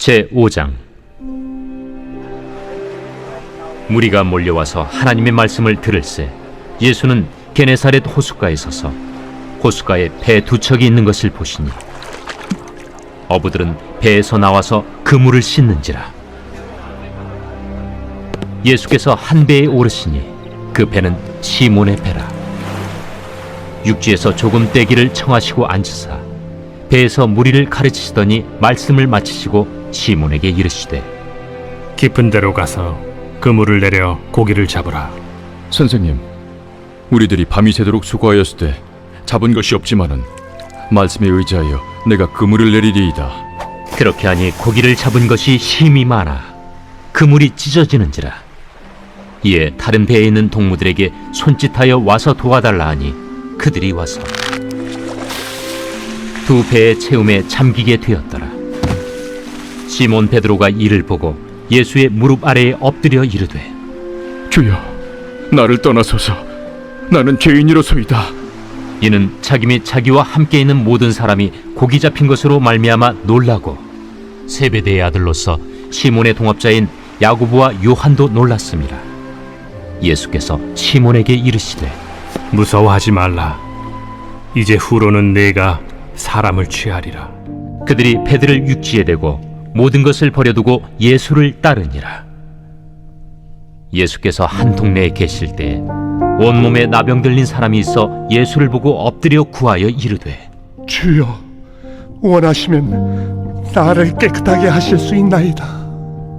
제5장. 무리가 몰려와서 하나님의 말씀을 들을새 예수는 게네사렛 호숫가에 서서 호숫가에 배 두 척이 있는 것을 보시니 어부들은 배에서 나와서 그물을 씻는지라. 예수께서 한 배에 오르시니 그 배는 시몬의 배라. 육지에서 조금 떼기를 청하시고 앉으사 배에서 무리를 가르치시더니 말씀을 마치시고 시몬에게 이르시되, 깊은 데로 가서 그물을 내려 고기를 잡으라. 선생님, 우리들이 밤이 새도록 수고하였을 때 잡은 것이 없지만은 말씀에 의지하여 내가 그물을 내리리이다. 그렇게 하니 고기를 잡은 것이 힘이 많아 그물이 찢어지는지라. 이에 다른 배에 있는 동무들에게 손짓하여 와서 도와달라 하니 그들이 와서 두 배의 채움에 잠기게 되었더라. 시몬 베드로가 이를 보고 예수의 무릎 아래에 엎드려 이르되, 주여, 나를 떠나소서. 나는 죄인이로소이다. 이는 자기 및 자기와 함께 있는 모든 사람이 고기 잡힌 것으로 말미암아 놀라고 세베대의 아들로서 시몬의 동업자인 야고보와 요한도 놀랐습니다. 예수께서 시몬에게 이르시되, 무서워하지 말라. 이제 후로는 내가 사람을 취하리라. 그들이 배들을 육지에 대고 모든 것을 버려두고 예수를 따르니라. 예수께서 한 동네에 계실 때 온몸에 나병 들린 사람이 있어 예수를 보고 엎드려 구하여 이르되, 주여, 원하시면 나를 깨끗하게 하실 수 있나이다.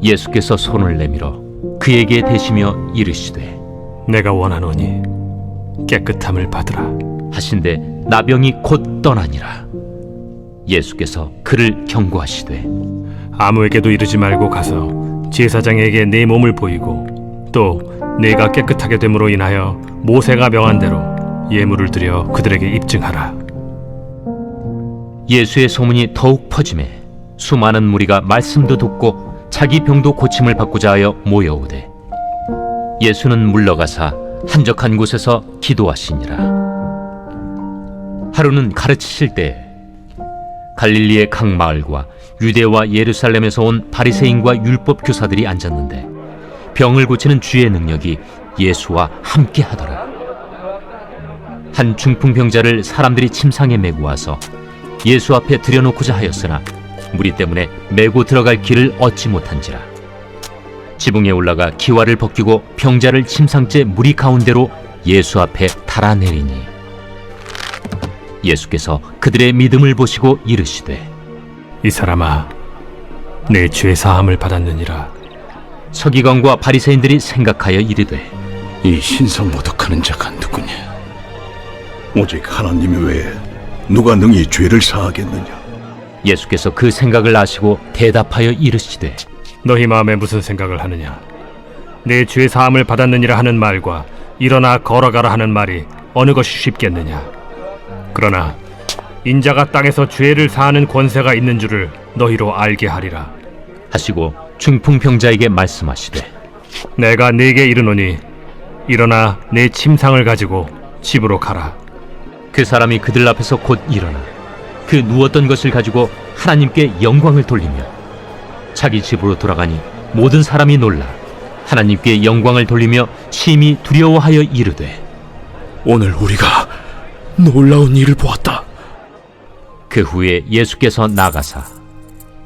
예수께서 손을 내밀어 그에게 대시며 이르시되, 내가 원하노니 깨끗함을 받으라. 하신대 나병이 곧 떠나니라. 예수께서 그를 경고하시되, 아무에게도 이르지 말고 가서 제사장에게 내 몸을 보이고 또 내가 깨끗하게 됨으로 인하여 모세가 명한 대로 예물을 드려 그들에게 입증하라. 예수의 소문이 더욱 퍼지매 수많은 무리가 말씀도 듣고 자기 병도 고침을 받고자 하여 모여오되, 예수는 물러가사 한적한 곳에서 기도하시니라. 하루는 가르치실 때 갈릴리의 각 마을과 유대와 예루살렘에서 온 바리새인과 율법 교사들이 앉았는데 병을 고치는 주의 능력이 예수와 함께 하더라. 한 중풍병자를 사람들이 침상에 메고 와서 예수 앞에 들여놓고자 하였으나 무리 때문에 메고 들어갈 길을 얻지 못한지라. 지붕에 올라가 기와를 벗기고 병자를 침상째 무리 가운데로 예수 앞에 달아내리니 예수께서 그들의 믿음을 보시고 이르시되, 이 사람아, 내 죄 사함을 받았느니라. 서기관과 바리새인들이 생각하여 이르되, 이 신성모독하는 자가 누구냐? 오직 하나님 외에 누가 능히 죄를 사하겠느냐? 예수께서 그 생각을 아시고 대답하여 이르시되, 너희 마음에 무슨 생각을 하느냐? 내 죄 사함을 받았느니라 하는 말과 일어나 걸어가라 하는 말이 어느 것이 쉽겠느냐? 그러나 인자가 땅에서 죄를 사하는 권세가 있는 줄을 너희로 알게 하리라. 하시고 중풍병자에게 말씀하시되, 내가 네게 이르노니 일어나 내 침상을 가지고 집으로 가라. 그 사람이 그들 앞에서 곧 일어나 그 누웠던 것을 가지고 하나님께 영광을 돌리며 자기 집으로 돌아가니 모든 사람이 놀라 하나님께 영광을 돌리며 심히 두려워하여 이르되, 오늘 우리가 놀라운 일을 보았다. 그 후에 예수께서 나가사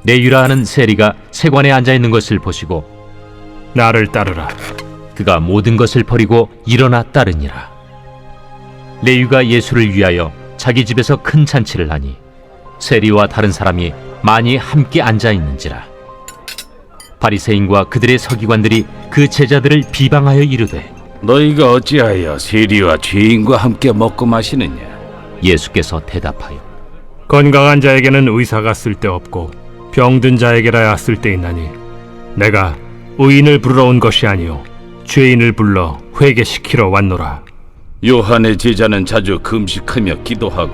레위라 하는 세리가 세관에 앉아있는 것을 보시고 나를 따르라. 그가 모든 것을 버리고 일어나 따르니라. 레위가 예수를 위하여 자기 집에서 큰 잔치를 하니 세리와 다른 사람이 많이 함께 앉아있는지라. 바리새인과 그들의 서기관들이 그 제자들을 비방하여 이르되, 너희가 어찌하여 세리와 죄인과 함께 먹고 마시느냐? 예수께서 대답하여 건강한 자에게는 의사가 쓸데없고 병든 자에게라야 쓸데있나니 내가 의인을 부르러 온 것이 아니요 죄인을 불러 회개시키러 왔노라. 요한의 제자는 자주 금식하며 기도하고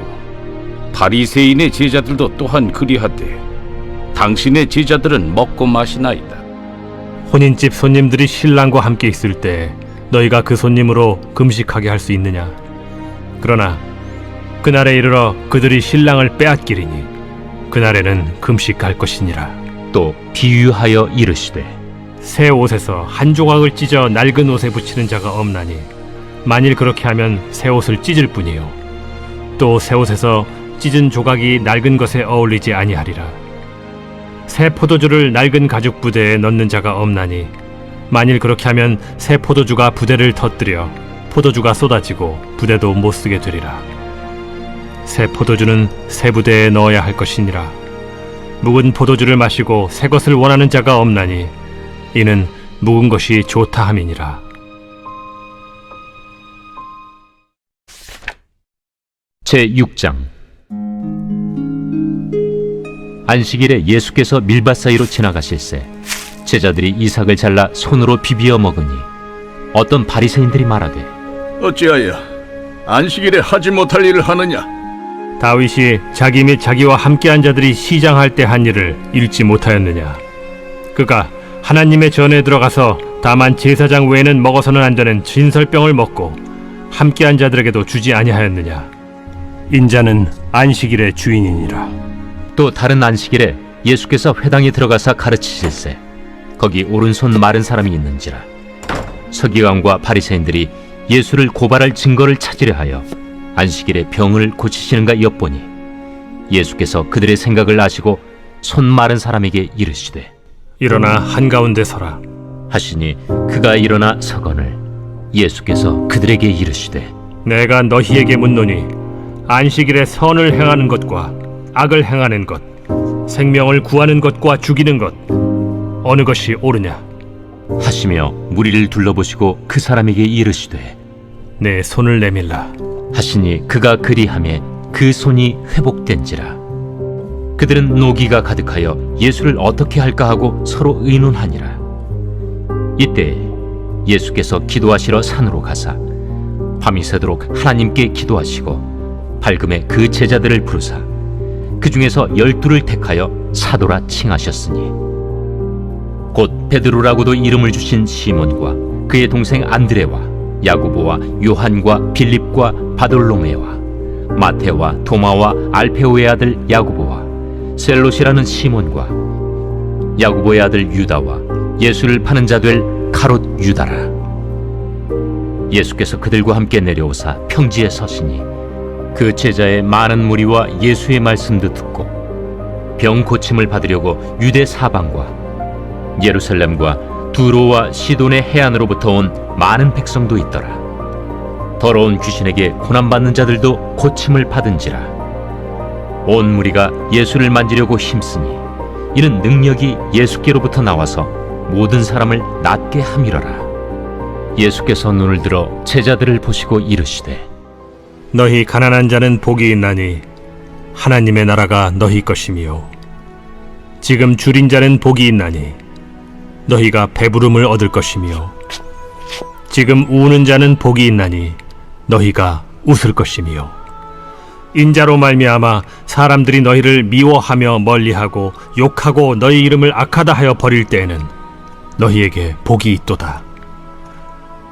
바리새인의 제자들도 또한 그리하되 당신의 제자들은 먹고 마시나이다. 혼인집 손님들이 신랑과 함께 있을 때 너희가 그 손님으로 금식하게 할 수 있느냐? 그러나 그날에 이르러 그들이 신랑을 빼앗기리니 그날에는 금식할 것이니라. 또 비유하여 이르시되 새 옷에서 한 조각을 찢어 낡은 옷에 붙이는 자가 없나니 만일 그렇게 하면 새 옷을 찢을 뿐이요 또 새 옷에서 찢은 조각이 낡은 것에 어울리지 아니하리라. 새 포도주를 낡은 가죽 부대에 넣는 자가 없나니 만일 그렇게 하면 새 포도주가 부대를 터뜨려 포도주가 쏟아지고 부대도 못 쓰게 되리라. 새 포도주는 새 부대에 넣어야 할 것이니라. 묵은 포도주를 마시고 새 것을 원하는 자가 없나니 이는 묵은 것이 좋다 함이니라. 제6장 안식일에 예수께서 밀밭 사이로 지나가실새 제자들이 이삭을 잘라 손으로 비비어 먹으니 어떤 바리새인들이 말하되 어찌하여 안식일에 하지 못할 일을 하느냐? 다윗이 자기 및 자기와 함께한 자들이 시장할 때 한 일을 읽지 못하였느냐? 그가 하나님의 전에 들어가서 다만 제사장 외에는 먹어서는 안 되는 진설병을 먹고 함께한 자들에게도 주지 아니하였느냐? 인자는 안식일의 주인이니라. 또 다른 안식일에 예수께서 회당에 들어가사 가르치실새 거기 오른손 마른 사람이 있는지라 서기관과 바리새인들이 예수를 고발할 증거를 찾으려 하여 안식일에 병을 고치시는가 엿보니 예수께서 그들의 생각을 아시고 손 마른 사람에게 이르시되 일어나 한가운데 서라. 하시니 그가 일어나 서거늘 예수께서 그들에게 이르시되 내가 너희에게 묻노니 안식일에 선을 행하는 것과 악을 행하는 것, 생명을 구하는 것과 죽이는 것 어느 것이 옳으냐? 하시며 무리를 둘러보시고 그 사람에게 이르시되 내 손을 내밀라. 하시니 그가 그리하매 그 손이 회복된지라. 그들은 노기가 가득하여 예수를 어떻게 할까 하고 서로 의논하니라. 이때 예수께서 기도하시러 산으로 가사 밤이 새도록 하나님께 기도하시고 밝음에 그 제자들을 부르사 그 중에서 12를 택하여 사도라 칭하셨으니 곧 베드로라고도 이름을 주신 시몬과 그의 동생 안드레와 야고보와 요한과 빌립과 바돌로메와 마테와 도마와 알페오의 아들 야고보와 셀롯이라는 시몬과 야고보의 아들 유다와 예수를 파는 자 될 가롯 유다라. 예수께서 그들과 함께 내려오사 평지에 서시니 그 제자의 많은 무리와 예수의 말씀도 듣고 병 고침을 받으려고 유대 사방과 예루살렘과 두로와 시돈의 해안으로부터 온 많은 백성도 있더라. 더러운 귀신에게 고난받는 자들도 고침을 받은지라. 온 무리가 예수를 만지려고 힘쓰니 이는 능력이 예수께로부터 나와서 모든 사람을 낫게 함이러라. 예수께서 눈을 들어 제자들을 보시고 이르시되 너희 가난한 자는 복이 있나니 하나님의 나라가 너희 것이미요. 지금 줄인 자는 복이 있나니 너희가 배부름을 얻을 것이며 지금 우는 자는 복이 있나니 너희가 웃을 것이며 인자로 말미암아 사람들이 너희를 미워하며 멀리하고 욕하고 너희 이름을 악하다 하여 버릴 때에는 너희에게 복이 있도다.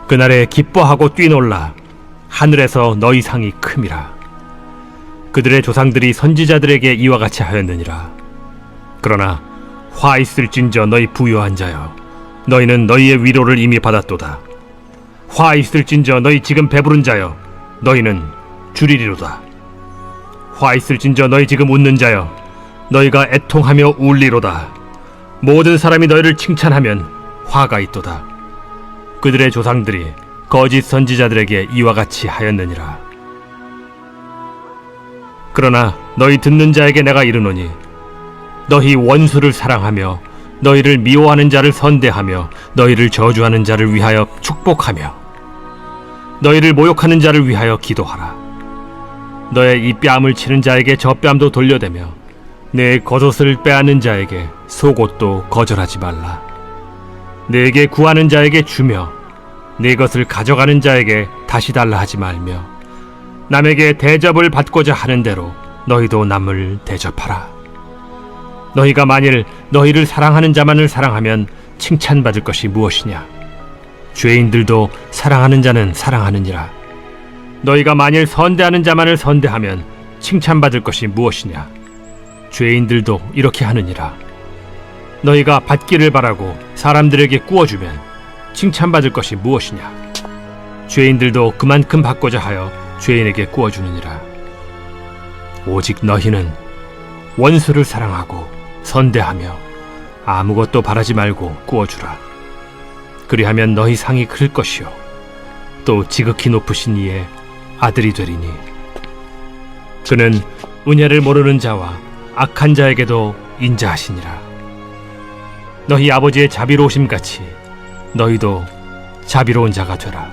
그날에 기뻐하고 뛰놀라. 하늘에서 너희 상이 큼이라. 그들의 조상들이 선지자들에게 이와 같이 하였느니라. 그러나 화 있을진저 너희 부요한 자여, 너희는 너희의 위로를 이미 받았도다. 화 있을진저 너희 지금 배부른 자여, 너희는 줄이리로다. 화 있을진저 너희 지금 웃는 자여, 너희가 애통하며 울리로다. 모든 사람이 너희를 칭찬하면 화가 있도다. 그들의 조상들이 거짓 선지자들에게 이와 같이 하였느니라. 그러나 너희 듣는 자에게 내가 이르노니 너희 원수를 사랑하며 너희를 미워하는 자를 선대하며 너희를 저주하는 자를 위하여 축복하며 너희를 모욕하는 자를 위하여 기도하라. 너의 이 뺨을 치는 자에게 저 뺨도 돌려대며 내 겉옷을 빼앗는 자에게 속옷도 거절하지 말라. 내게 구하는 자에게 주며 내 것을 가져가는 자에게 다시 달라 하지 말며 남에게 대접을 받고자 하는 대로 너희도 남을 대접하라. 너희가 만일 너희를 사랑하는 자만을 사랑하면 칭찬받을 것이 무엇이냐? 죄인들도 사랑하는 자는 사랑하느니라. 너희가 만일 선대하는 자만을 선대하면 칭찬받을 것이 무엇이냐? 죄인들도 이렇게 하느니라. 너희가 받기를 바라고 사람들에게 구워주면 칭찬받을 것이 무엇이냐? 죄인들도 그만큼 받고자 하여 죄인에게 구워주느니라. 오직 너희는 원수를 사랑하고 선대하며 아무것도 바라지 말고 구워주라. 그리하면 너희 상이 클 것이요 또 지극히 높으신 이의 아들이 되리니 그는 은혜를 모르는 자와 악한 자에게도 인자하시니라. 너희 아버지의 자비로우심 같이 너희도 자비로운 자가 되라.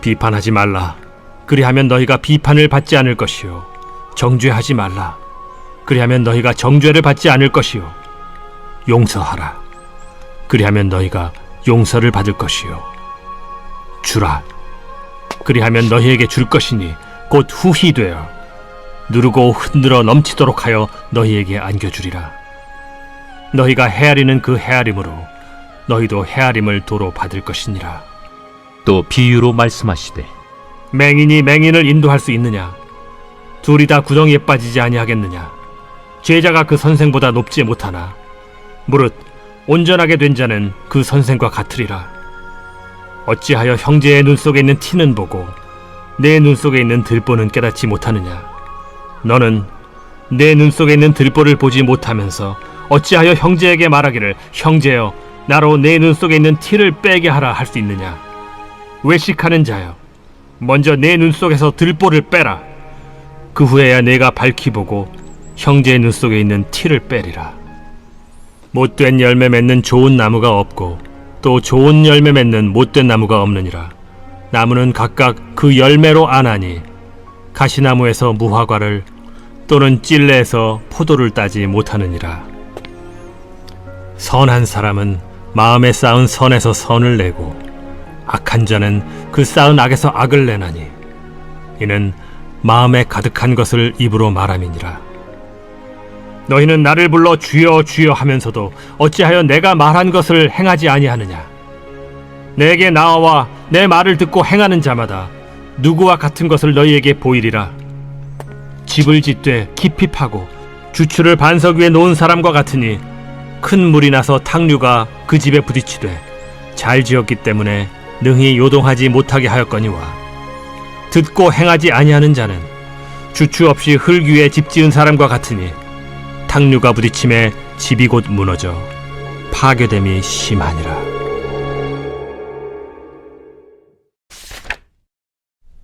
비판하지 말라. 그리하면 너희가 비판을 받지 않을 것이요 정죄하지 말라. 그리하면 너희가 정죄를 받지 않을 것이요 용서하라. 그리하면 너희가 용서를 받을 것이요 주라. 그리하면 너희에게 줄 것이니 곧 후히 되어 누르고 흔들어 넘치도록 하여 너희에게 안겨주리라. 너희가 헤아리는 그 헤아림으로 너희도 헤아림을 도로 받을 것이니라. 또 비유로 말씀하시되 맹인이 맹인을 인도할 수 있느냐? 둘이 다 구덩이에 빠지지 아니하겠느냐? 제자가 그 선생보다 높지 못하나 무릇 온전하게 된 자는 그 선생과 같으리라. 어찌하여 형제의 눈 속에 있는 티는 보고 내 눈 속에 있는 들보는 깨닫지 못하느냐? 너는 내 눈 속에 있는 들보를 보지 못하면서 어찌하여 형제에게 말하기를 형제여 나로 내 눈 속에 있는 티를 빼게 하라 할 수 있느냐? 외식하는 자여 먼저 내 눈 속에서 들보를 빼라. 그 후에야 내가 밝히 보고 형제의 눈 속에 있는 티를 빼리라. 못된 열매 맺는 좋은 나무가 없고 또 좋은 열매 맺는 못된 나무가 없느니라. 나무는 각각 그 열매로 아나니 가시나무에서 무화과를 또는 찔레에서 포도를 따지 못하느니라. 선한 사람은 마음에 쌓은 선에서 선을 내고 악한 자는 그 쌓은 악에서 악을 내나니 이는 마음에 가득한 것을 입으로 말함이니라. 너희는 나를 불러 주여 주여 하면서도 어찌하여 내가 말한 것을 행하지 아니하느냐? 내게 나와 내 말을 듣고 행하는 자마다 누구와 같은 것을 너희에게 보이리라. 집을 짓되 깊이 파고 주추를 반석 위에 놓은 사람과 같으니 큰 물이 나서 탕류가 그 집에 부딪히되 잘 지었기 때문에 능히 요동하지 못하게 하였거니와 듣고 행하지 아니하는 자는 주추 없이 흙 위에 집 지은 사람과 같으니 탕류가 부딪힘에 집이 곧 무너져 파괴됨이 심하니라.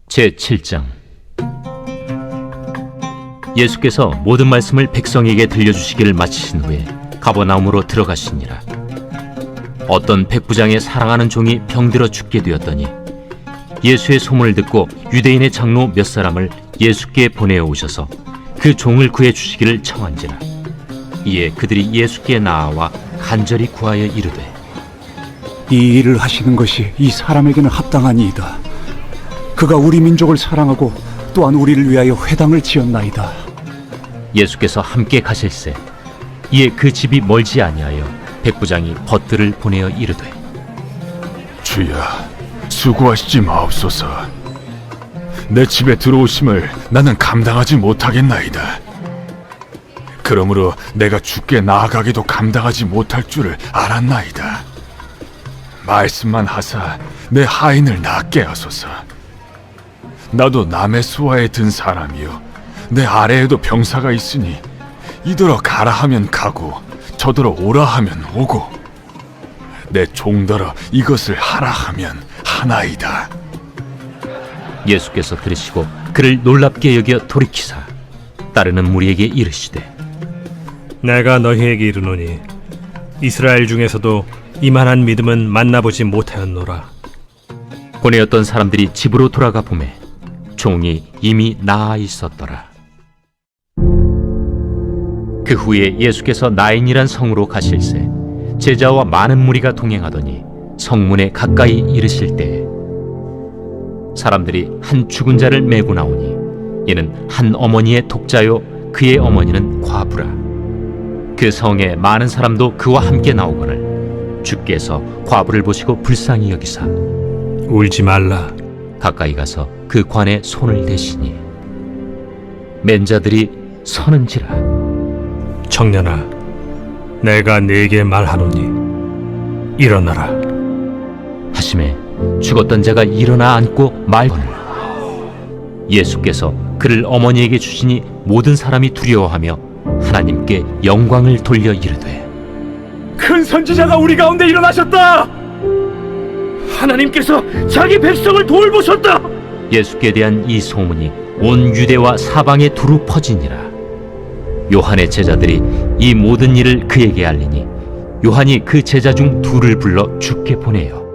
제7장. 예수께서 모든 말씀을 백성에게 들려주시기를 마치신 후에 가버나움으로 들어가시니라. 어떤 백부장의 사랑하는 종이 병들어 죽게 되었더니 예수의 소문을 듣고 유대인의 장로 몇 사람을 예수께 보내어 오셔서 그 종을 구해 주시기를 청한지라. 이에 그들이 예수께 나아와 간절히 구하여 이르되 이 일을 하시는 것이 이 사람에게는 합당하니이다. 그가 우리 민족을 사랑하고 또한 우리를 위하여 회당을 지었나이다. 예수께서 함께 가실새 이에 그 집이 멀지 아니하여 백부장이 벗들을 보내어 이르되 주여, 수고하시지 마옵소서. 내 집에 들어오심을 나는 감당하지 못하겠나이다. 그러므로 내가 주께 나아가기도 감당하지 못할 줄을 알았나이다. 말씀만 하사 내 하인을 낫게 하소서. 나도 남의 수하에 든 사람이요 내 아래에도 병사가 있으니 이더러 가라 하면 가고 저더러 오라 하면 오고 내 종더러 이것을 하라 하면 하나이다. 예수께서 들으시고 그를 놀랍게 여겨 돌이키사 따르는 무리에게 이르시되 내가 너희에게 이르노니 이스라엘 중에서도 이만한 믿음은 만나보지 못하였노라. 보내었던 사람들이 집으로 돌아가 보매 종이 이미 나아 있었더라. 그 후에 예수께서 나인이란 성으로 가실새 제자와 많은 무리가 동행하더니 성문에 가까이 이르실 때에 사람들이 한 죽은 자를 메고 나오니 이는 한 어머니의 독자요 그의 어머니는 과부라. 그 성에 많은 사람도 그와 함께 나오거늘 주께서 과부를 보시고 불쌍히 여기사 울지 말라. 가까이 가서 그 관에 손을 대시니 맨자들이 서는지라. 청년아, 내가 네게 말하노니 일어나라. 하심에 죽었던 자가 일어나 앉고 말거늘 예수께서 그를 어머니에게 주시니 모든 사람이 두려워하며 하나님께 영광을 돌려 이르되 큰 선지자가 우리 가운데 일어나셨다. 하나님께서 자기 백성을 돌보셨다. 예수께 대한 이 소문이 온 유대와 사방에 두루 퍼지니라. 요한의 제자들이 이 모든 일을 그에게 알리니 요한이 그 제자 중 둘을 불러 주께 보내요.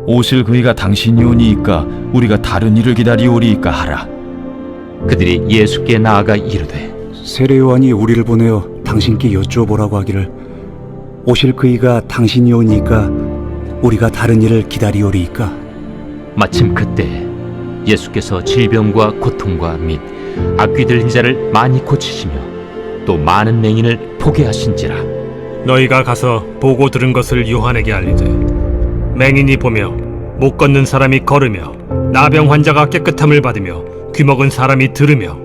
오실 그이가 당신이 오니이까 우리가 다른 일을 기다리오리이까 하라. 그들이 예수께 나아가 이르되 세례 요한이 우리를 보내어 당신께 여쭈어보라고 하기를 오실 그이가 당신이 오니까 우리가 다른 일을 기다리오리이까. 마침 그때 예수께서 질병과 고통과 및 악귀 들린 자를 많이 고치시며 또 많은 맹인을 보게 하신지라. 너희가 가서 보고 들은 것을 요한에게 알리되 맹인이 보며 못 걷는 사람이 걸으며 나병 환자가 깨끗함을 받으며 귀먹은 사람이 들으며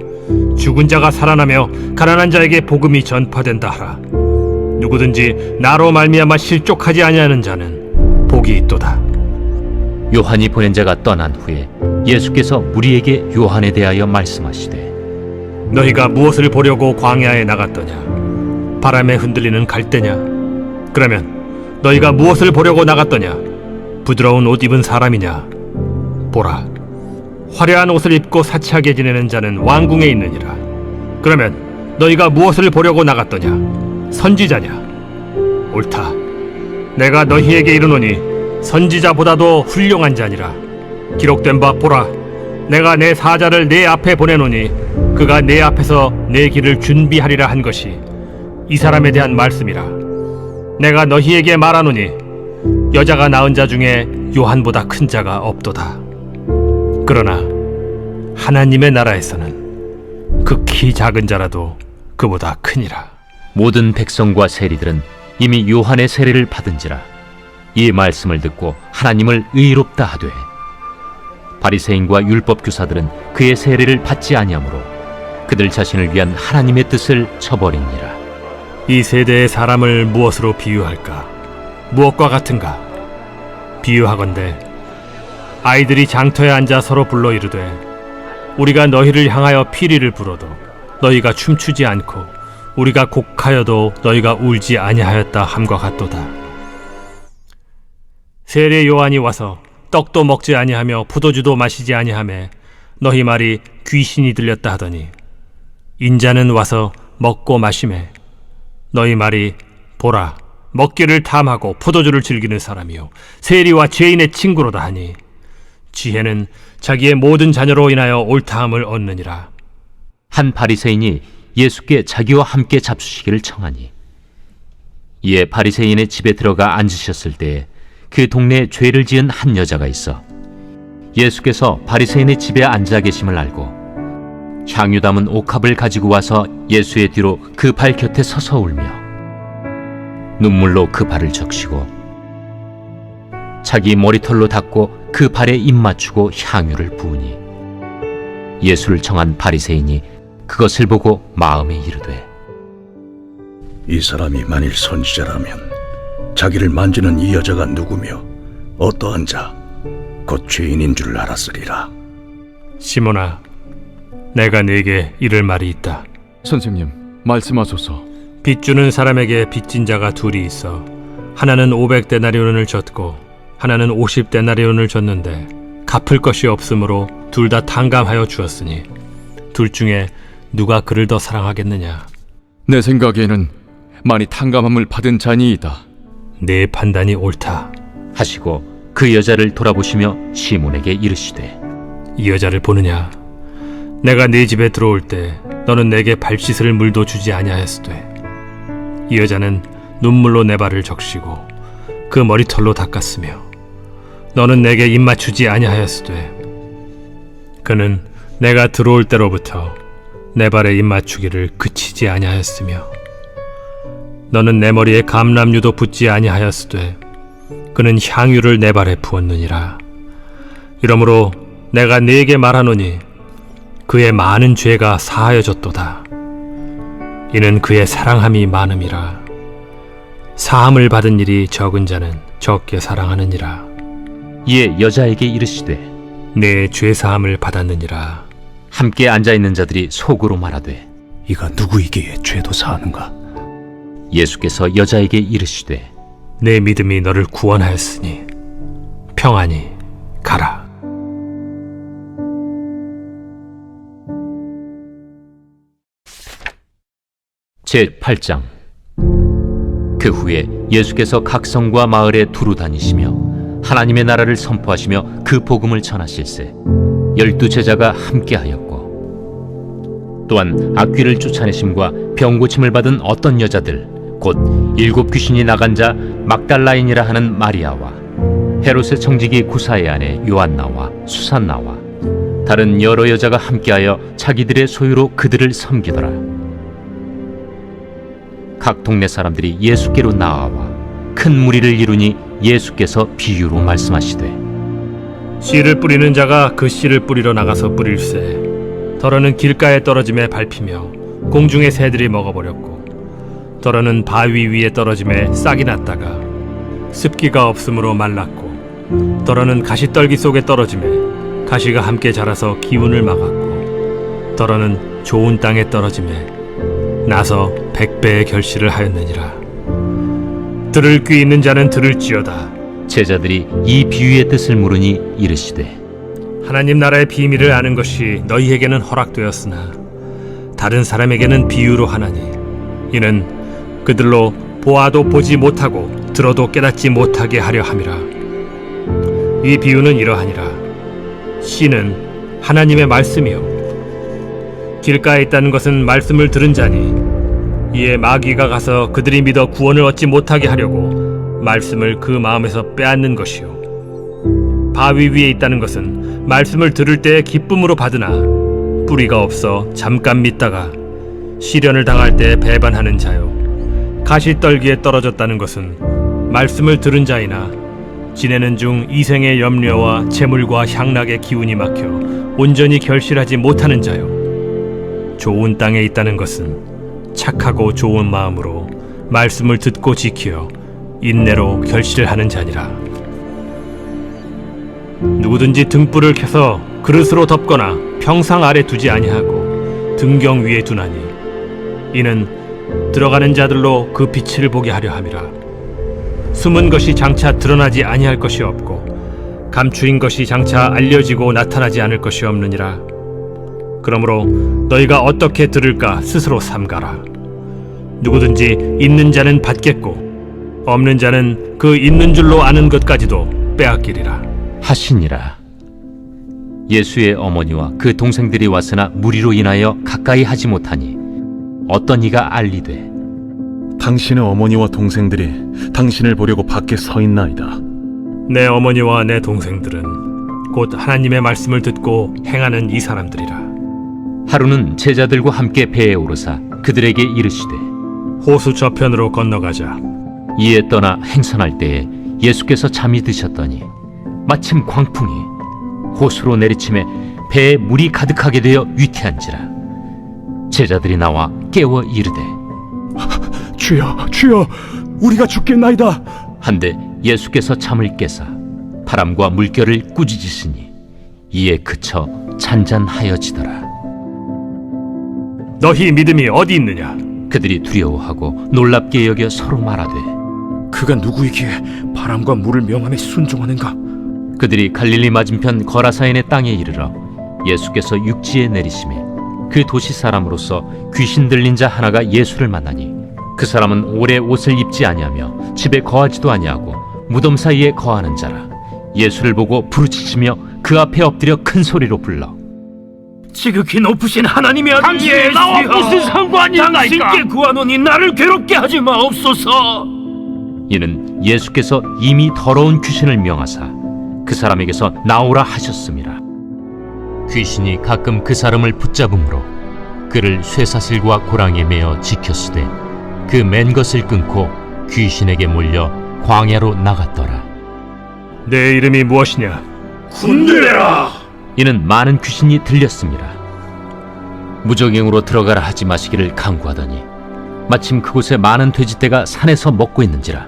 죽은 자가 살아나며 가난한 자에게 복음이 전파된다 하라. 누구든지 나로 말미암아 실족하지 아니하는 자는 복이 있도다. 요한이 보낸 자가 떠난 후에 예수께서 무리에게 요한에 대하여 말씀하시되 너희가 무엇을 보려고 광야에 나갔더냐? 바람에 흔들리는 갈대냐? 그러면 너희가 무엇을 보려고 나갔더냐? 부드러운 옷 입은 사람이냐? 보라, 화려한 옷을 입고 사치하게 지내는 자는 왕궁에 있느니라. 그러면 너희가 무엇을 보려고 나갔더냐? 선지자냐? 옳다. 내가 너희에게 이르노니 선지자보다도 훌륭한 자니라. 기록된 바 보라, 내가 내 사자를 내 앞에 보내노니 그가 내 앞에서 내 길을 준비하리라 한 것이 이 사람에 대한 말씀이라. 내가 너희에게 말하노니 여자가 낳은 자 중에 요한보다 큰 자가 없도다. 그러나 하나님의 나라에서는 극히 작은 자라도 그보다 크니라. 모든 백성과 세리들은 이미 요한의 세례를 받은지라. 이 말씀을 듣고 하나님을 의롭다 하되 바리새인과 율법 교사들은 그의 세례를 받지 아니하므로 그들 자신을 위한 하나님의 뜻을 저버리니라. 이 세대의 사람을 무엇으로 비유할까? 무엇과 같은가? 비유하건대 아이들이 장터에 앉아 서로 불러 이르되 우리가 너희를 향하여 피리를 불어도 너희가 춤추지 않고 우리가 곡하여도 너희가 울지 아니하였다 함과 같도다. 세례 요한이 와서 떡도 먹지 아니하며 포도주도 마시지 아니하매 너희 말이 귀신이 들렸다 하더니 인자는 와서 먹고 마시매 너희 말이 보라, 먹기를 탐하고 포도주를 즐기는 사람이요 세리와 죄인의 친구로다 하니 지혜는 자기의 모든 자녀로 인하여 옳다함을 얻느니라. 한 바리새인이 예수께 자기와 함께 잡수시기를 청하니 이에 바리새인의 집에 들어가 앉으셨을 때에 그 동네에 죄를 지은 한 여자가 있어 예수께서 바리새인의 집에 앉아 계심을 알고 향유 담은 옥합을 가지고 와서 예수의 뒤로 그 발 곁에 서서 울며 눈물로 그 발을 적시고 자기 머리털로 닦고 그 발에 입 맞추고 향유를 부으니 예수를 청한 바리새인이 그것을 보고 마음에 이르되 이 사람이 만일 선지자라면 자기를 만지는 이 여자가 누구며 어떠한 자, 곧 죄인인 줄 알았으리라. 시몬아, 내가 네게 이를 말이 있다. 선생님, 말씀하소서. 빚 주는 사람에게 빚진 자가 둘이 있어 하나는 500데나리온을 줬고 하나는 50데나리온을 줬는데 갚을 것이 없으므로 둘 다 탕감하여 주었으니 둘 중에 누가 그를 더 사랑하겠느냐? 내 생각에는 많이 탕감함을 받은 자니이다. 내 판단이 옳다. 하시고 그 여자를 돌아보시며 시몬에게 이르시되 이 여자를 보느냐? 내가 네 집에 들어올 때 너는 내게 발 씻을 물도 주지 아니하였으되 이 여자는 눈물로 내 발을 적시고 그 머리털로 닦았으며 너는 내게 입 맞추지 아니하였으되 그는 내가 들어올 때로부터 내 발에 입 맞추기를 그치지 아니하였으며 너는 내 머리에 감람유도 붓지 아니하였으되 그는 향유를 내 발에 부었느니라. 이러므로 내가 네게 말하노니 그의 많은 죄가 사하여졌도다. 이는 그의 사랑함이 많음이라. 사함을 받은 일이 적은 자는 적게 사랑하느니라. 이에 여자에게 이르시되 내 죄 사함을 받았느니라. 함께 앉아 있는 자들이 속으로 말하되 이가 누구이기에 죄도 사하는가? 예수께서 여자에게 이르시되 내 믿음이 너를 구원하였으니 평안히 가라. 제8장. 그 후에 예수께서 각 성과 마을에 두루 다니시며 하나님의 나라를 선포하시며 그 복음을 전하실세 12 제자가 함께하였고 또한 악귀를 쫓아내심과 병고침을 받은 어떤 여자들 곧 7 귀신이 나간 자 막달라인이라 하는 마리아와 헤롯의 청지기 구사의 아내 요한나와 수산나와 다른 여러 여자가 함께하여 자기들의 소유로 그들을 섬기더라. 각 동네 사람들이 예수께로 나아와 큰 무리를 이루니 예수께서 비유로 말씀하시되 씨를 뿌리는 자가 그 씨를 뿌리러 나가서 뿌릴새 더러는 길가에 떨어짐에 밟히며 공중의 새들이 먹어버렸고 더러는 바위 위에 떨어짐에 싹이 났다가 습기가 없으므로 말랐고 더러는 가시떨기 속에 떨어짐에 가시가 함께 자라서 기운을 막았고 더러는 좋은 땅에 떨어짐에 나서 100배의 결실을 하였느니라. 들을 귀 있는 자는 들을지어다. 제자들이 이 비유의 뜻을 물으니 이르시되 하나님 나라의 비밀을 아는 것이 너희에게는 허락되었으나 다른 사람에게는 비유로 하나니 이는 그들로 보아도 보지 못하고 들어도 깨닫지 못하게 하려 함이라. 이 비유는 이러하니라. 씨는 하나님의 말씀이요 길가에 있다는 것은 말씀을 들은 자니 이에 마귀가 가서 그들이 믿어 구원을 얻지 못하게 하려고 말씀을 그 마음에서 빼앗는 것이요 바위 위에 있다는 것은 말씀을 들을 때에 기쁨으로 받으나 뿌리가 없어 잠깐 믿다가 시련을 당할 때 배반하는 자요 가시떨기에 떨어졌다는 것은 말씀을 들은 자이나 지내는 중 이생의 염려와 재물과 향락의 기운이 막혀 온전히 결실하지 못하는 자요 좋은 땅에 있다는 것은 착하고 좋은 마음으로 말씀을 듣고 지키어 인내로 결실하는 자니라. 누구든지 등불을 켜서 그릇으로 덮거나 평상 아래 두지 아니하고 등경 위에 두나니 이는 들어가는 자들로 그 빛을 보게 하려 함이라. 숨은 것이 장차 드러나지 아니할 것이 없고 감추인 것이 장차 알려지고 나타나지 않을 것이 없느니라. 그러므로 너희가 어떻게 들을까 스스로 삼가라. 누구든지 있는 자는 받겠고 없는 자는 그 있는 줄로 아는 것까지도 빼앗기리라 하시니라. 예수의 어머니와 그 동생들이 왔으나 무리로 인하여 가까이 하지 못하니 어떤 이가 알리되 당신의 어머니와 동생들이 당신을 보려고 밖에 서 있나이다. 내 어머니와 내 동생들은 곧 하나님의 말씀을 듣고 행하는 이 사람들이라. 하루는 제자들과 함께 배에 오르사 그들에게 이르시되 호수 저편으로 건너가자. 이에 떠나 행선할 때에 예수께서 잠이 드셨더니 마침 광풍이 호수로 내리침에 배에 물이 가득하게 되어 위태한지라. 제자들이 나와 깨워 이르되 주여, 주여, 우리가 죽겠나이다. 한데 예수께서 잠을 깨사 바람과 물결을 꾸짖으시니 이에 그쳐 잔잔하여지더라. 너희 믿음이 어디 있느냐? 그들이 두려워하고 놀랍게 여겨 서로 말하되 그가 누구이기에 바람과 물을 명함에 순종하는가? 그들이 갈릴리 맞은편 거라사인의 땅에 이르러 예수께서 육지에 내리심에 그 도시 사람으로서 귀신 들린 자 하나가 예수를 만나니 그 사람은 오래 옷을 입지 아니하며 집에 거하지도 아니하고 무덤 사이에 거하는 자라. 예수를 보고 부르짖으며 그 앞에 엎드려 큰 소리로 불러 지극히 높으신 하나님의 아들 당신이 나와 무슨 상관이 당신께 구하노니 나를 괴롭게 하지 마옵소서. 이는 예수께서 이미 더러운 귀신을 명하사 그 사람에게서 나오라 하셨음이라. 귀신이 가끔 그 사람을 붙잡음으로 그를 쇠사슬과 고랑에 매어 지켰으되 그 맨 것을 끊고 귀신에게 몰려 광야로 나갔더라. 내 이름이 무엇이냐? 군대라. 이는 많은 귀신이 들렸습니다. 무적행으로 들어가라 하지 마시기를 강구하더니 마침 그곳에 많은 돼지떼가 산에서 먹고 있는지라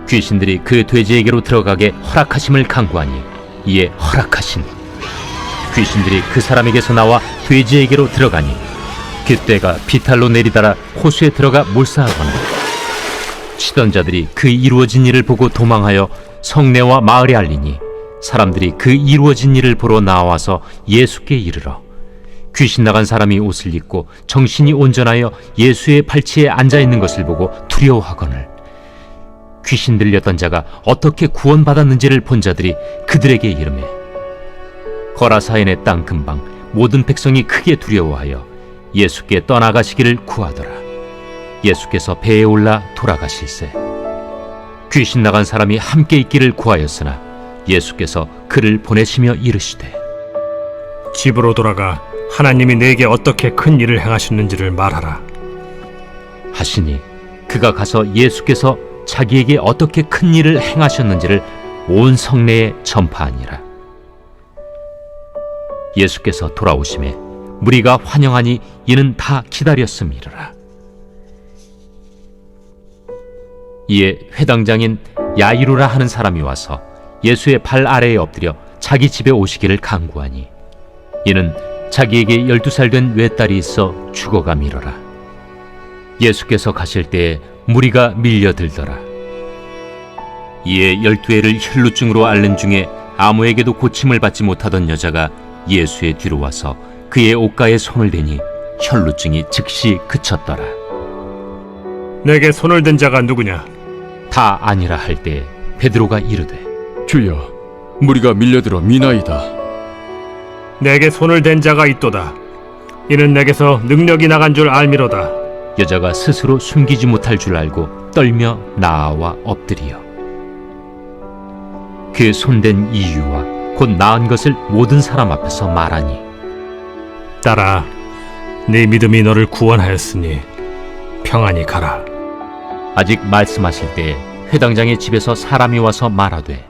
귀신들이 그 돼지에게로 들어가게 허락하심을 간구하니 이에 허락하신 귀신들이 그 사람에게서 나와 돼지에게로 들어가니 그 떼가 비탈로 내리달아 호수에 들어가 몰사하거나 치던 자들이 그 이루어진 일을 보고 도망하여 성내와 마을에 알리니 사람들이 그 이루어진 일을 보러 나와서 예수께 이르러 귀신 나간 사람이 옷을 입고 정신이 온전하여 예수의 발치에 앉아있는 것을 보고 두려워하거늘 귀신 들렸던 자가 어떻게 구원받았는지를 본 자들이 그들에게 이르매 거라사인의 땅 근방 모든 백성이 크게 두려워하여 예수께 떠나가시기를 구하더라. 예수께서 배에 올라 돌아가실세 귀신 나간 사람이 함께 있기를 구하였으나 예수께서 그를 보내시며 이르시되 집으로 돌아가 하나님이 내게 어떻게 큰 일을 행하셨는지를 말하라. 하시니 그가 가서 예수께서 자기에게 어떻게 큰 일을 행하셨는지를 온 성내에 전파하니라. 예수께서 돌아오심에 무리가 환영하니 이는 다 기다렸음이라. 이에 회당장인 야이루라 하는 사람이 와서 예수의 발 아래에 엎드려 자기 집에 오시기를 간구하니 이는 자기에게 12살 된 외딸이 있어 죽어가미러라. 예수께서 가실 때에 무리가 밀려들더라. 이에 12해를 혈루증으로 앓는 중에 아무에게도 고침을 받지 못하던 여자가 예수의 뒤로 와서 그의 옷가에 손을 대니 혈루증이 즉시 그쳤더라. 내게 손을 댄 자가 누구냐? 다 아니라 할 때에 베드로가 이르되 주여, 무리가 밀려들어 미나이다. 내게 손을 댄 자가 있도다. 이는 내게서 능력이 나간 줄 알미로다. 여자가 스스로 숨기지 못할 줄 알고 떨며 나아와 엎드리어 그 손댄 이유와 곧 나은 것을 모든 사람 앞에서 말하니 딸아, 네 믿음이 너를 구원하였으니 평안히 가라. 아직 말씀하실 때에 회당장의 집에서 사람이 와서 말하되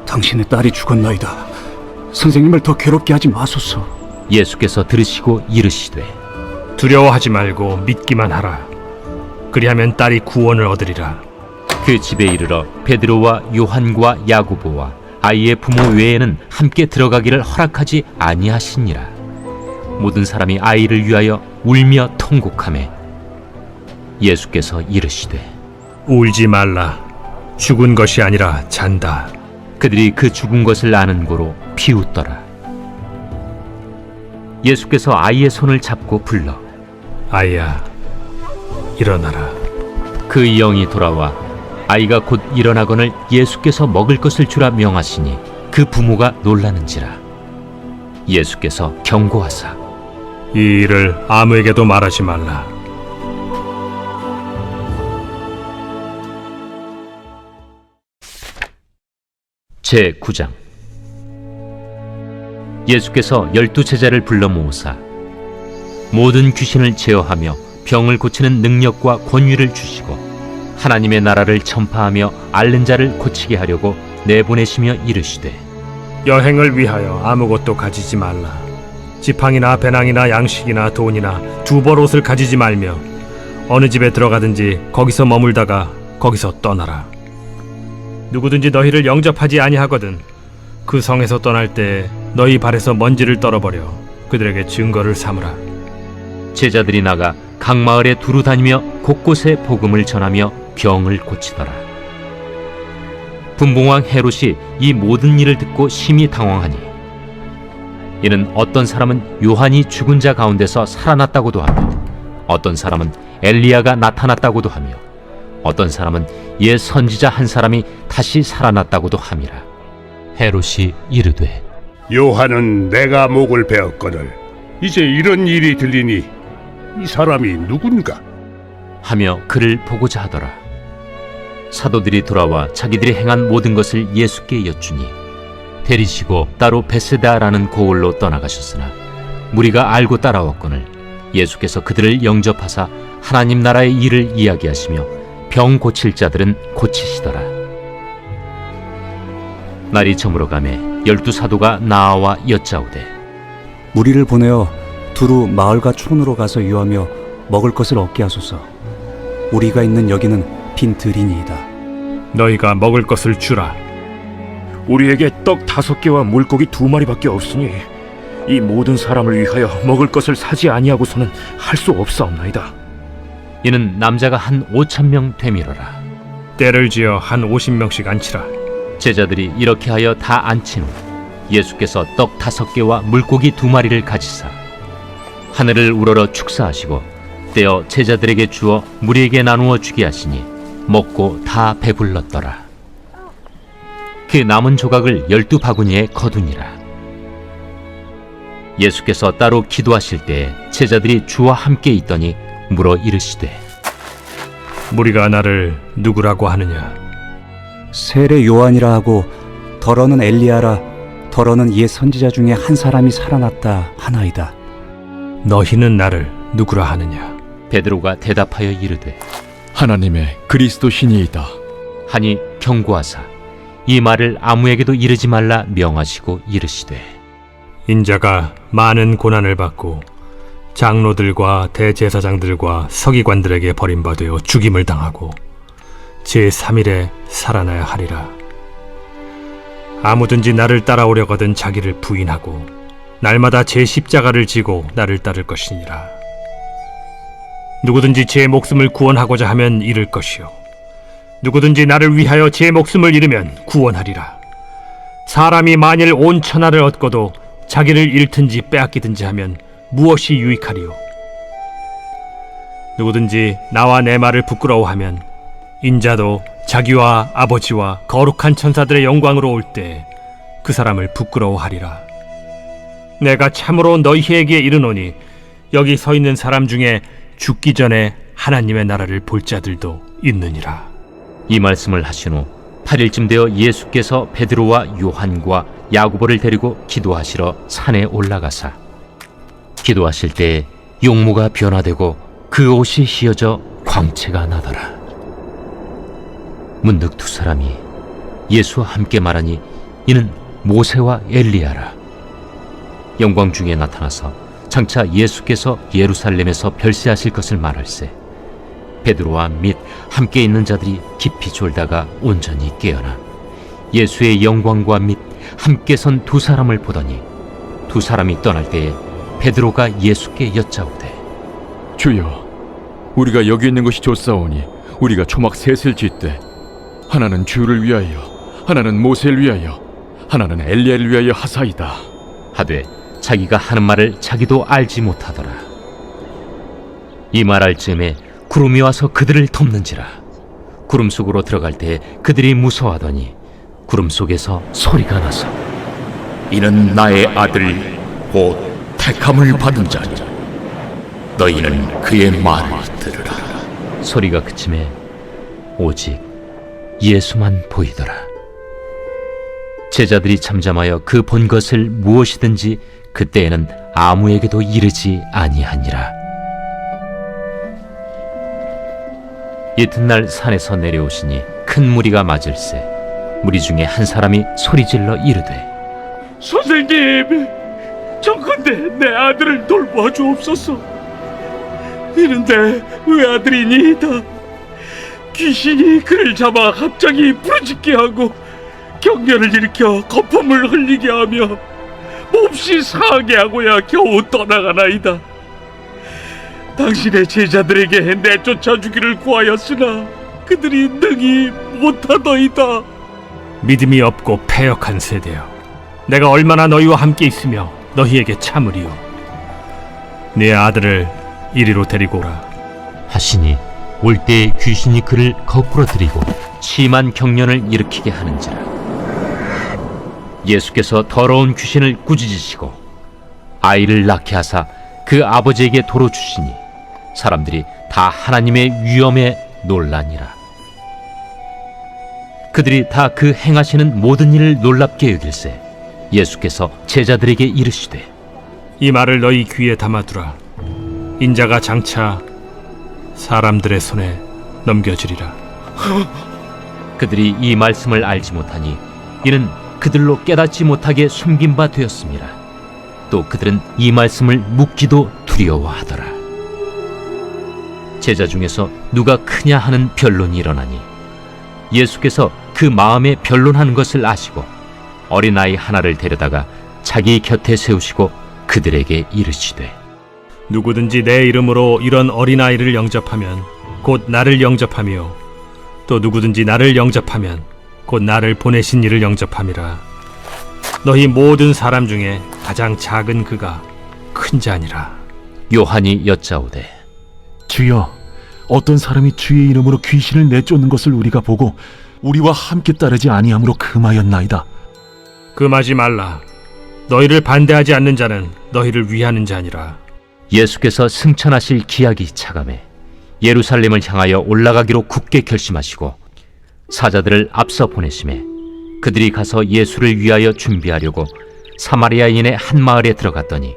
당신의 딸이 죽었나이다. 선생님을 더 괴롭게 하지 마소서. 예수께서 들으시고 이르시되 두려워하지 말고 믿기만 하라. 그리하면 딸이 구원을 얻으리라. 그 집에 이르러 베드로와 요한과 야고보와 아이의 부모 외에는 함께 들어가기를 허락하지 아니하시니라. 모든 사람이 아이를 위하여 울며 통곡하매 예수께서 이르시되 울지 말라. 죽은 것이 아니라 잔다. 그들이 그 죽은 것을 아는 고로 비웃더라. 예수께서 아이의 손을 잡고 불러 아이야, 일어나라. 그 영이 돌아와 아이가 곧 일어나거늘 예수께서 먹을 것을 주라 명하시니 그 부모가 놀라는지라. 예수께서 경고하사 이 일을 아무에게도 말하지 말라. 제9장 예수께서 12제자를 불러 모으사 모든 귀신을 제어하며 병을 고치는 능력과 권위를 주시고 하나님의 나라를 전파하며 앓는 자를 고치게 하려고 내보내시며 이르시되 여행을 위하여 아무것도 가지지 말라. 지팡이나 배낭이나 양식이나 돈이나 두 벌 옷을 가지지 말며 어느 집에 들어가든지 거기서 머물다가 거기서 떠나라. 누구든지 너희를 영접하지 아니하거든 그 성에서 떠날 때 너희 발에서 먼지를 떨어버려 그들에게 증거를 삼으라. 제자들이 나가 각 마을에 두루 다니며 곳곳에 복음을 전하며 병을 고치더라. 분봉왕 헤롯이 이 모든 일을 듣고 심히 당황하니 이는 어떤 사람은 요한이 죽은 자 가운데서 살아났다고도 하며 어떤 사람은 엘리야가 나타났다고도 하며 어떤 사람은 옛 선지자 한 사람이 다시 살아났다고도 함이라. 헤롯이 이르되 요한은 내가 목을 베었거늘 이제 이런 일이 들리니 이 사람이 누군가? 하며 그를 보고자 하더라. 사도들이 돌아와 자기들이 행한 모든 것을 예수께 여쭈니 데리시고 따로 베세다라는 고을로 떠나가셨으나 무리가 알고 따라왔거늘 예수께서 그들을 영접하사 하나님 나라의 일을 이야기하시며 병 고칠 자들은 고치시더라. 날이 저물어 가매 12사도가 나아와 여짜오되 무리를 보내어 두루 마을과 촌으로 가서 유하며 먹을 것을 얻게 하소서. 우리가 있는 여기는 빈 들이니이다. 너희가 먹을 것을 주라. 우리에게 떡 5개와 물고기 2마리밖에 없으니 이 모든 사람을 위하여 먹을 것을 사지 아니하고서는 할 수 없사옵나이다. 이는 남자가 한 5,000명 되밀어라. 때를 지어 한 50명씩 앉히라. 제자들이 이렇게 하여 다 앉힌 후 예수께서 떡 5개와 물고기 2마리를 가지사 하늘을 우러러 축사하시고 떼어 제자들에게 주어 무리에게 나누어 주게 하시니 먹고 다 배불렀더라. 그 남은 조각을 12바구니에 거두니라. 예수께서 따로 기도하실 때 제자들이 주와 함께 있더니 물어 이르시되 무리가 나를 누구라고 하느냐? 세례 요한이라 하고 더러는 엘리야라, 더러는 옛 선지자 중에 한 사람이 살아났다 하나이다. 너희는 나를 누구라 하느냐? 베드로가 대답하여 이르되 하나님의 그리스도 신이이다. 하니 경고하사 이 말을 아무에게도 이르지 말라 명하시고 이르시되 인자가 많은 고난을 받고 장로들과 대제사장들과 서기관들에게 버림받아 죽임을 당하고 제3일에 살아나야 하리라. 아무든지 나를 따라오려거든 자기를 부인하고 날마다 제 십자가를 지고 나를 따를 것이니라. 누구든지 제 목숨을 구원하고자 하면 잃을 것이요 누구든지 나를 위하여 제 목숨을 잃으면 구원하리라. 사람이 만일 온 천하를 얻고도 자기를 잃든지 빼앗기든지 하면 무엇이 유익하리요? 누구든지 나와 내 말을 부끄러워하면 인자도 자기와 아버지와 거룩한 천사들의 영광으로 올 때 그 사람을 부끄러워하리라. 내가 참으로 너희에게 이르노니 여기 서 있는 사람 중에 죽기 전에 하나님의 나라를 볼 자들도 있느니라. 이 말씀을 하신 후 8일쯤 되어 예수께서 베드로와 요한과 야고보를 데리고 기도하시러 산에 올라가사 기도하실 때 용모가 변화되고 그 옷이 휘어져 광채가 나더라. 문득 두 사람이 예수와 함께 말하니 이는 모세와 엘리야라. 영광 중에 나타나서 장차 예수께서 예루살렘에서 별세하실 것을 말할세 베드로와 및 함께 있는 자들이 깊이 졸다가 온전히 깨어나 예수의 영광과 및 함께 선 두 사람을 보더니 두 사람이 떠날 때에 베드로가 예수께 여짜오되 주여, 우리가 여기 있는 것이 좋사오니 우리가 초막 셋을 짓되 하나는 주를 위하여, 하나는 모세를 위하여, 하나는 엘리야를 위하여 하사이다 하되 자기가 하는 말을 자기도 알지 못하더라. 이 말할 즈음에 구름이 와서 그들을 덮는지라. 구름 속으로 들어갈 때 그들이 무서워하더니 구름 속에서 소리가 나서 이는 나의 아들 곧 택함을 받은 자니 너희는 그의 말을 들으라. 소리가 그침에 오직 예수만 보이더라. 제자들이 잠잠하여 그 본 것을 무엇이든지 그때에는 아무에게도 이르지 아니하니라. 이튿날 산에서 내려오시니 큰 무리가 맞을세 무리 중에 한 사람이 소리질러 이르되 선생님, 정컨대 내 아들을 돌보아 주옵소서. 이는 내 외아들이니이다. 귀신이 그를 잡아 갑자기 부르짖게 하고 경련을 일으켜 거품을 흘리게 하며 몹시 상하게 하고야 겨우 떠나가나이다. 당신의 제자들에게 내쫓아 주기를 구하였으나 그들이 능히 못하더이다. 믿음이 없고 패역한 세대여, 내가 얼마나 너희와 함께 있으며 너희에게 참으리요. 네 아들을 이리로 데리고 오라 하시니 올 때에 귀신이 그를 거꾸로 들이고 심한 경련을 일으키게 하는지라. 예수께서 더러운 귀신을 꾸짖으시고 아이를 낳게 하사 그 아버지에게 도로 주시니 사람들이 다 하나님의 위엄에 놀라니라. 그들이 다 그 행하시는 모든 일을 놀랍게 여길세 예수께서 제자들에게 이르시되 이 말을 너희 귀에 담아두라. 인자가 장차 사람들의 손에 넘겨지리라. 그들이 이 말씀을 알지 못하니 이는 그들로 깨닫지 못하게 숨긴 바 되었습니다. 또 그들은 이 말씀을 묻기도 두려워하더라. 제자 중에서 누가 크냐 하는 변론이 일어나니 예수께서 그 마음에 변론하는 것을 아시고 어린아이 하나를 데려다가 자기 곁에 세우시고 그들에게 이르시되 누구든지 내 이름으로 이런 어린아이를 영접하면 곧 나를 영접하며 또 누구든지 나를 영접하면 곧 나를 보내신 이를 영접함이라. 너희 모든 사람 중에 가장 작은 그가 큰 자니라. 요한이 여짜오되 주여, 어떤 사람이 주의 이름으로 귀신을 내쫓는 것을 우리가 보고 우리와 함께 따르지 아니함으로 금하였나이다. 금하지 말라. 너희를 반대하지 않는 자는 너희를 위하는 자니라. 예수께서 승천하실 기약이 차감해 예루살렘을 향하여 올라가기로 굳게 결심하시고 사자들을 앞서 보내심에 그들이 가서 예수를 위하여 준비하려고 사마리아인의 한 마을에 들어갔더니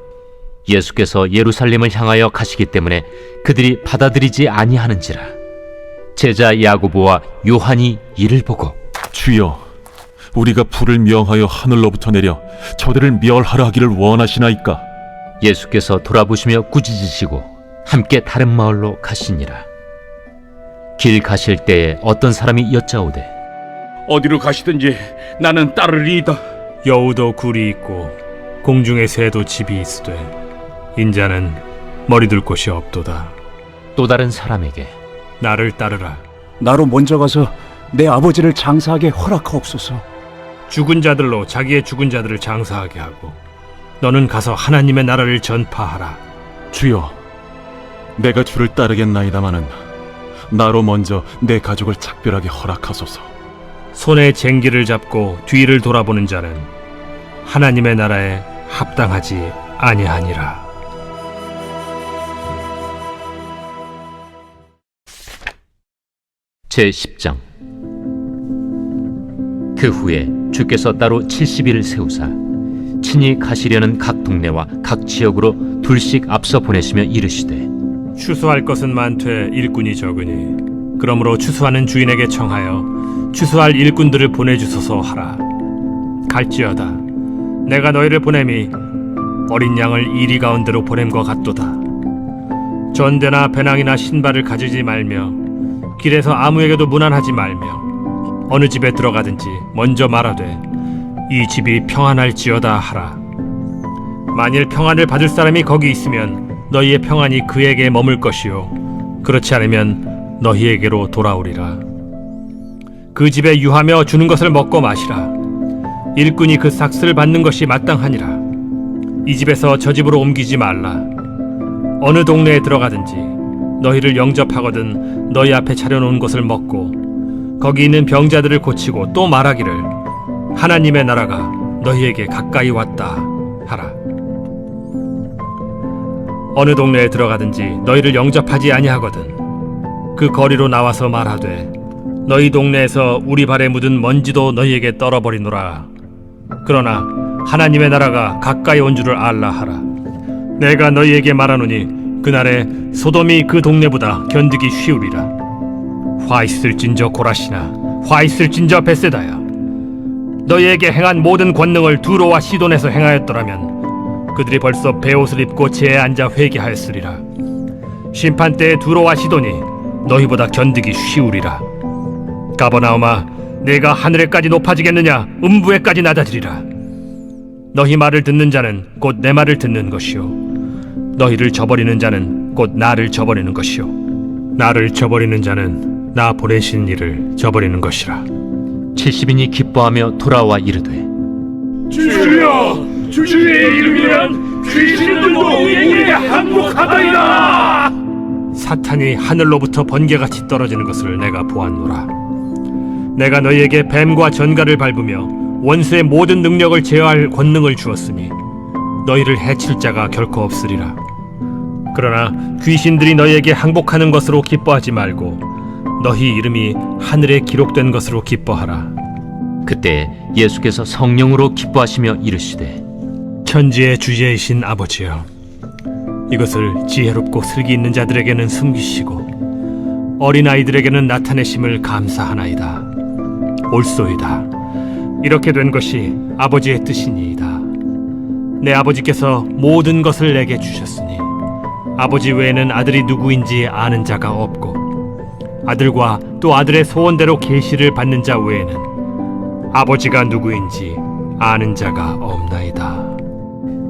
예수께서 예루살렘을 향하여 가시기 때문에 그들이 받아들이지 아니하는지라. 제자 야고보와 요한이 이를 보고 주여, 우리가 불을 명하여 하늘로부터 내려 저들을 멸하라 하기를 원하시나이까? 예수께서 돌아보시며 꾸짖으시고 함께 다른 마을로 가시니라. 길 가실 때에 어떤 사람이 여짜오되 어디로 가시든지 나는 따르리이다. 여우도 굴이 있고 공중의 새도 집이 있으되 인자는 머리 둘 곳이 없도다. 또 다른 사람에게 나를 따르라. 나로 먼저 가서 내 아버지를 장사하게 허락하옵소서. 죽은 자들로 자기의 죽은 자들을 장사하게 하고 너는 가서 하나님의 나라를 전파하라. 주여, 내가 주를 따르겠나이다마는 나로 먼저 내 가족을 작별하게 허락하소서. 손에 쟁기를 잡고 뒤를 돌아보는 자는 하나님의 나라에 합당하지 아니하니라. 제10장. 그 후에 주께서 따로 70일을 세우사 친히 가시려는 각 동네와 각 지역으로 둘씩 앞서 보내시며 이르시되 추수할 것은 많되 일꾼이 적으니 그러므로 추수하는 주인에게 청하여 추수할 일꾼들을 보내주소서 하라. 갈지어다 내가 너희를 보냄이 어린 양을 이리 가운데로 보냄과 같도다. 전대나 배낭이나 신발을 가지지 말며 길에서 아무에게도 문안하지 말며 어느 집에 들어가든지 먼저 말하되 이 집이 평안할지어다 하라. 만일 평안을 받을 사람이 거기 있으면 너희의 평안이 그에게 머물 것이요 그렇지 않으면 너희에게로 돌아오리라. 그 집에 유하며 주는 것을 먹고 마시라. 일꾼이 그 삭스를 받는 것이 마땅하니라. 이 집에서 저 집으로 옮기지 말라. 어느 동네에 들어가든지 너희를 영접하거든 너희 앞에 차려놓은 것을 먹고 거기 있는 병자들을 고치고 또 말하기를 하나님의 나라가 너희에게 가까이 왔다 하라. 어느 동네에 들어가든지 너희를 영접하지 아니하거든 그 거리로 나와서 말하되 너희 동네에서 우리 발에 묻은 먼지도 너희에게 떨어버리노라. 그러나 하나님의 나라가 가까이 온 줄을 알라 하라. 내가 너희에게 말하노니 그날에 소돔이 그 동네보다 견디기 쉬우리라. 화 있을진저 고라시나 화 있을진저 벳세다야. 너희에게 행한 모든 권능을 두로와 시돈에서 행하였더라면 그들이 벌써 베옷을 입고 제에 앉아 회개하였으리라. 심판 때에 두로와 시돈이 너희보다 견디기 쉬우리라. 가버나움아, 내가 하늘에까지 높아지겠느냐? 음부에까지 낮아지리라. 너희 말을 듣는 자는 곧 내 말을 듣는 것이요 너희를 저버리는 자는 곧 나를 저버리는 것이요 나를 저버리는 자는 나 보내신 이를 저버리는 것이라. 70인이 기뻐하며 돌아와 이르되 주여, 주의 이름이란 귀신들도 우리에게 항복하다이다. 사탄이 하늘로부터 번개같이 떨어지는 것을 내가 보았노라. 내가 너희에게 뱀과 전갈을 밟으며 원수의 모든 능력을 제어할 권능을 주었으니 너희를 해칠 자가 결코 없으리라. 그러나 귀신들이 너희에게 항복하는 것으로 기뻐하지 말고 너희 이름이 하늘에 기록된 것으로 기뻐하라. 그때 예수께서 성령으로 기뻐하시며 이르시되 천지의 주제이신 아버지여, 이것을 지혜롭고 슬기 있는 자들에게는 숨기시고 어린아이들에게는 나타내심을 감사하나이다. 옳소이다. 이렇게 된 것이 아버지의 뜻이니이다. 내 아버지께서 모든 것을 내게 주셨으니 아버지 외에는 아들이 누구인지 아는 자가 없고 아들과 또 아들의 소원대로 계시를 받는 자 외에는 아버지가 누구인지 아는 자가 없나이다.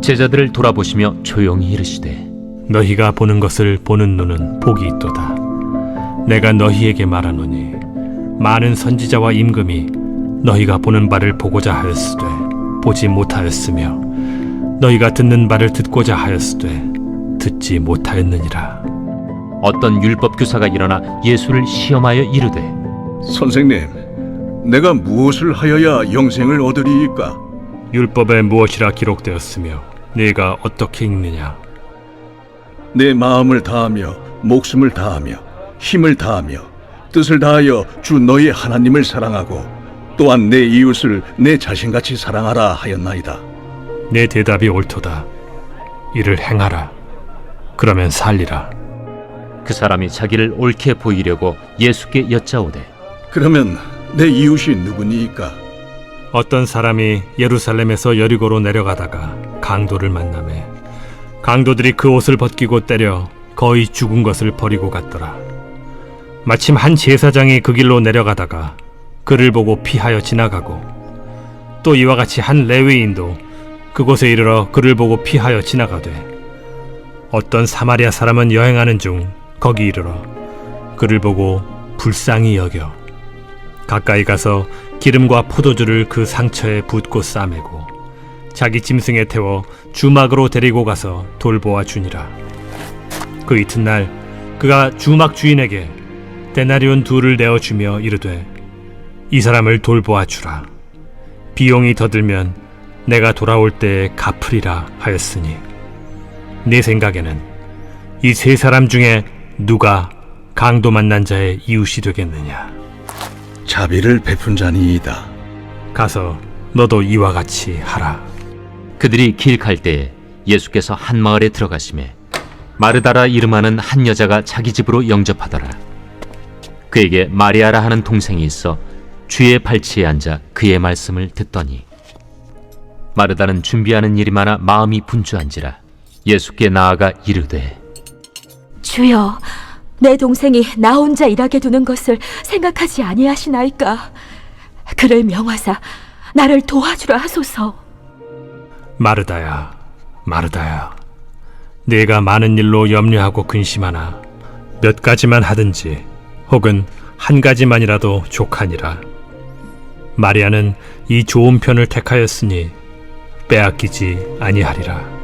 제자들을 돌아보시며 조용히 이르시되 너희가 보는 것을 보는 눈은 복이 있도다. 내가 너희에게 말하노니 많은 선지자와 임금이 너희가 보는 바를 보고자 하였으되 보지 못하였으며 너희가 듣는 바를 듣고자 하였으되 듣지 못하였느니라. 어떤 율법 교사가 일어나 예수를 시험하여 이르되 선생님, 내가 무엇을 하여야 영생을 얻으리이까? 율법에 무엇이라 기록되었으며 네가 어떻게 읽느냐? 내 마음을 다하며 목숨을 다하며 힘을 다하며 뜻을 다하여 주 너희 하나님을 사랑하고 또한 내 이웃을 내 자신같이 사랑하라 하였나이다. 내 대답이 옳도다. 이를 행하라. 그러면 살리라. 그 사람이 자기를 옳게 보이려고 예수께 여짜오되 그러면 내 이웃이 누구니이까? 어떤 사람이 예루살렘에서 여리고로 내려가다가 강도를 만나매 강도들이 그 옷을 벗기고 때려 거의 죽은 것을 버리고 갔더라. 마침 한 제사장이 그 길로 내려가다가 그를 보고 피하여 지나가고 또 이와 같이 한 레위인도 그곳에 이르러 그를 보고 피하여 지나가되 어떤 사마리아 사람은 여행하는 중 거기 이르러 그를 보고 불쌍히 여겨 가까이 가서 기름과 포도주를 그 상처에 붓고 싸매고 자기 짐승에 태워 주막으로 데리고 가서 돌보아 주니라. 그 이튿날 그가 주막 주인에게 데나리온 2를 내어주며 이르되 이 사람을 돌보아 주라. 비용이 더 들면 내가 돌아올 때에 갚으리라 하였으니 네 생각에는 이 3사람 중에 누가 강도 만난 자의 이웃이 되겠느냐? 자비를 베푼 자니이다. 가서 너도 이와 같이 하라. 그들이 길 갈 때에 예수께서 한 마을에 들어가시매 마르다라 이름하는 한 여자가 자기 집으로 영접하더라. 그에게 마리아라 하는 동생이 있어 주의 발치에 앉아 그의 말씀을 듣더니 마르다는 준비하는 일이 많아 마음이 분주한지라 예수께 나아가 이르되 주여, 내 동생이 나 혼자 일하게 두는 것을 생각하지 아니하시나이까? 그를 명하사 나를 도와주라 하소서. 마르다야, 마르다야, 네가 많은 일로 염려하고 근심하나 몇 가지만 하든지 혹은 한 가지만이라도 족하니라. 마리아는 이 좋은 편을 택하였으니 빼앗기지 아니하리라.